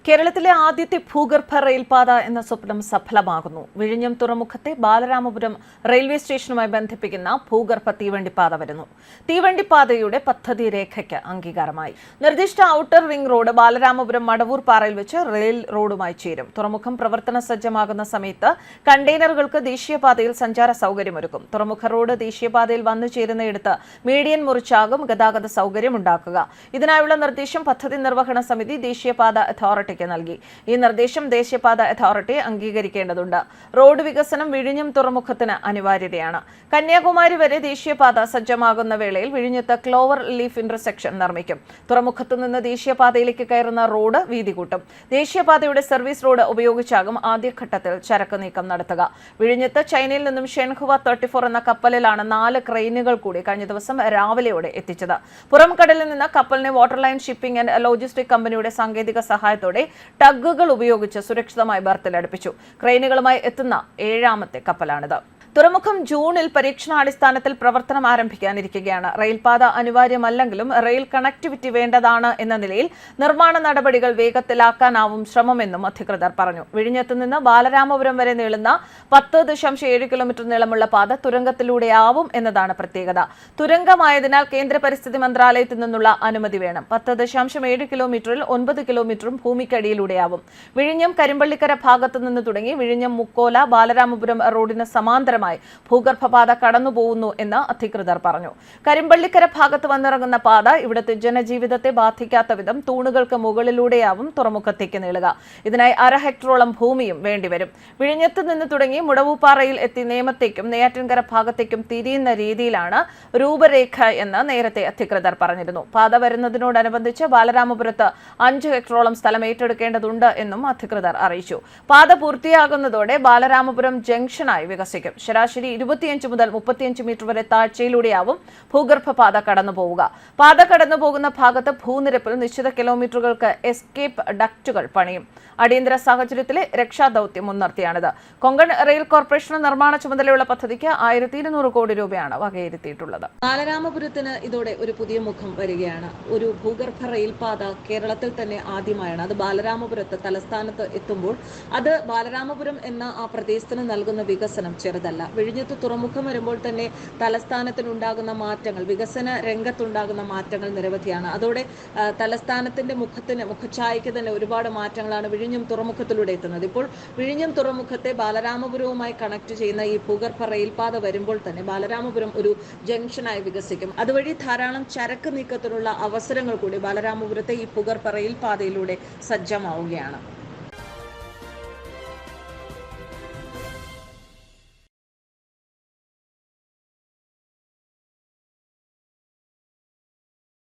കേരളത്തിലെ ആദ്യത്തെ ഭൂഗർഭ റെയിൽപാത എന്ന സ്വപ്നം സഫലമാകുന്നു. വിഴിഞ്ഞം തുറമുഖത്തെ ബാലരാമപുരം റെയിൽവേ സ്റ്റേഷനുമായി ബന്ധിപ്പിക്കുന്ന ഭൂഗർഭ തീവണ്ടിപ്പാത വരുന്നു. തീവണ്ടിപ്പാതയുടെ പദ്ധതി രേഖയ്ക്ക് അംഗീകാരമായി. നിർദ്ദിഷ്ട outer ring road Balaramapuram Madavoor പാറയിൽ വെച്ച് റെയിൽ റോഡുമായി ചേരും. തുറമുഖം പ്രവർത്തന സജ്ജമാകുന്ന സമയത്ത് കണ്ടെയ്നറുകൾക്ക് ദേശീയപാതയിൽ സഞ്ചാര സൗകര്യമൊരുക്കും. തുറമുഖ റോഡ് ദേശീയപാതയിൽ വന്നു ചേരുന്നയിടത്ത് മീഡിയൻ മുറിച്ചാകും ഗതാഗത സൗകര്യമുണ്ടാക്കുക. ഇതിനായുള്ള നിർദ്ദേശം പദ്ധതി നിർവഹണ സമിതി ദേശീയപാത അതോറിറ്റി നൽകി. ഈ നിർദ്ദേശം ദേശീയപാത അതോറിറ്റി അംഗീകരിക്കേണ്ടതുണ്ട്. റോഡ് വികസനം വിഴിഞ്ഞം തുറമുഖത്തിന് അനിവാര്യതയാണ്. കന്യാകുമാരി വരെ ദേശീയപാത സജ്ജമാകുന്ന വേളയിൽ വിഴിഞ്ഞത്ത് ക്ലോവർ ലീഫ് ഇന്റർസെക്ഷൻ നിർമ്മിക്കും. തുറമുഖത്തു നിന്ന് ദേശീയപാതയിലേക്ക് കയറുന്ന റോഡ് വീതി കൂട്ടും. ദേശീയപാതയുടെ സർവീസ് റോഡ് ഉപയോഗിച്ചാകും ആദ്യഘട്ടത്തിൽ ചരക്ക് നീക്കം നടത്തുക. വിഴിഞ്ഞത്ത് ചൈനയിൽ നിന്നും ഷെൻഹുവ 34 എന്ന കപ്പലിലാണ് 4 ക്രെയിനുകൾ കൂടി കഴിഞ്ഞ ദിവസം രാവിലെയോടെ എത്തിച്ചത്. പുറംകടലിൽ നിന്ന് കപ്പലിനെ വാട്ടർലൈൻ ഷിപ്പിംഗ് ആൻഡ് ലോജിസ്റ്റിക് കമ്പനിയുടെ സാങ്കേതിക സഹായത്തോടെ ടഗുകൾ ഉപയോഗിച്ച് സുരക്ഷിതമായി ബർത്തിലടുപ്പിച്ചു. ക്രെയിനുകളുമായി എത്തുന്ന 7ാമത്തെ കപ്പലാണിത്. തുറമുഖം ജൂണിൽ പരീക്ഷണാടിസ്ഥാനത്തിൽ പ്രവർത്തനം ആരംഭിക്കാനിരിക്കുകയാണ്. റെയിൽപാത അനിവാര്യമല്ലെങ്കിലും റെയിൽ കണക്ടിവിറ്റി വേണ്ടതാണ് എന്ന നിലയിൽ നിർമ്മാണ നടപടികൾ വേഗത്തിലാക്കാനാവും ശ്രമമെന്നും അധികൃതർ പറഞ്ഞു. വിഴിഞ്ഞത്ത് നിന്ന് ബാലരാമപുരം വരെ നീളുന്ന 10.7 കിലോമീറ്റർ നീളമുള്ള പാത തുരങ്കത്തിലൂടെയാവും എന്നതാണ് പ്രത്യേകത. തുരങ്കമായതിനാൽ കേന്ദ്ര പരിസ്ഥിതി മന്ത്രാലയത്തിൽ നിന്നുള്ള അനുമതി വേണം. 10.7 കിലോമീറ്ററിൽ 9 കിലോമീറ്ററും ഭൂമിക്കടിയിലൂടെയാവും. വിഴിഞ്ഞം കരിമ്പള്ളിക്കര ഭാഗത്തു നിന്ന് തുടങ്ങി വിഴിഞ്ഞം മുക്കോല ബാലരാമപുരം റോഡിന് സമാന്തരം ഭൂഗർഭപാത കടന്നുപോകുന്നു എന്ന് അധികൃതർ പറഞ്ഞു. കരിമ്പള്ളിക്കര ഭാഗത്ത് വന്നിറങ്ങുന്ന പാത ഇവിടുത്തെ ജനജീവിതത്തെ ബാധിക്കാത്ത വിധം തൂണുകൾക്ക് മുകളിലൂടെയാവും തുറമുഖത്തേക്ക് നീളുക. ഇതിനായി 1/2 ഹെക്ടറോളം ഭൂമിയും വേണ്ടിവരും. വിഴിഞ്ഞത്ത് നിന്ന് തുടങ്ങി മുടവുപാറയിൽ എത്തി നേമത്തേക്കും നെയ്യാറ്റിൻകര ഭാഗത്തേക്കും തിരിയുന്ന രീതിയിലാണ് രൂപരേഖ എന്ന് നേരത്തെ അധികൃതർ പറഞ്ഞിരുന്നു. പാത വരുന്നതിനോടനുബന്ധിച്ച് ബാലരാമപുരത്ത് 5 ഹെക്ടറോളം സ്ഥലം ഏറ്റെടുക്കേണ്ടതുണ്ട് എന്നും അധികൃതർ അറിയിച്ചു. പാത പൂർത്തിയാകുന്നതോടെ ബാലരാമപുരം ജംഗ്ഷനായി വികസിക്കും. ശരാശരി 25 മുതൽ 35 മീറ്റർ വരെ താഴ്ചയിലൂടെയാവും ഭൂഗർഭപാത കടന്നുപോവുക. പാത കടന്നുപോകുന്ന ഭാഗത്ത് ഭൂനിരപ്പിൽ നിശ്ചിത കിലോമീറ്ററുകൾക്ക് എസ്കേപ്പ് ഡക്റ്റുകൾ പണിയും. അടിയന്തര സാഹചര്യത്തിലെ രക്ഷാദൌത്യം മുൻനിർത്തിയാണിത്. കൊങ്കൺ റെയിൽ കോർപ്പറേഷൻ നിർമ്മാണ ചുമതലയുള്ള പദ്ധതിക്ക് 1200 കോടി രൂപയാണ് വകയിരുത്തിയിട്ടുള്ളത്. ബാലരാമപുരത്തിന് ഇതോടെ ഒരു പുതിയ മുഖം വരികയാണ്. ഒരു ഭൂഗർഭ റെയിൽപാത കേരളത്തിൽ തന്നെ ആദ്യമായാണ്. അത് ബാലരാമപുരത്ത് തലസ്ഥാനത്ത് എത്തുമ്പോൾ അത് ബാലരാമപുരം എന്ന ആ പ്രദേശത്തിന് നൽകുന്ന വികസനം ചെറുതല്ല. വിഴിഞ്ഞത്ത് തുറമുഖം വരുമ്പോൾ തന്നെ തലസ്ഥാനത്തിനുണ്ടാകുന്ന മാറ്റങ്ങൾ, വികസന രംഗത്തുണ്ടാകുന്ന മാറ്റങ്ങൾ നിരവധിയാണ്. അതോടെ തലസ്ഥാനത്തിന്റെ മുഖഛായയ്ക്ക് തന്നെ ഒരുപാട് മാറ്റങ്ങളാണ് വിഴിഞ്ഞം തുറമുഖത്തിലൂടെ എത്തുന്നത്. ഇപ്പോൾ വിഴിഞ്ഞം തുറമുഖത്തെ ബാലരാമപുരവുമായി കണക്ട് ചെയ്യുന്ന ഈ ഭൂഗർഭ റെയിൽപാത വരുമ്പോൾ തന്നെ ബാലരാമപുരം ഒരു ജംഗ്ഷനായി വികസിക്കും. അതുവഴി ധാരാളം ചരക്ക് നീക്കത്തിനുള്ള അവസരങ്ങൾ കൂടി ബാലരാമപുരത്തെ ഈ ഭൂഗർഭ റെയിൽപാതയിലൂടെ സജ്ജമാവുകയാണ്.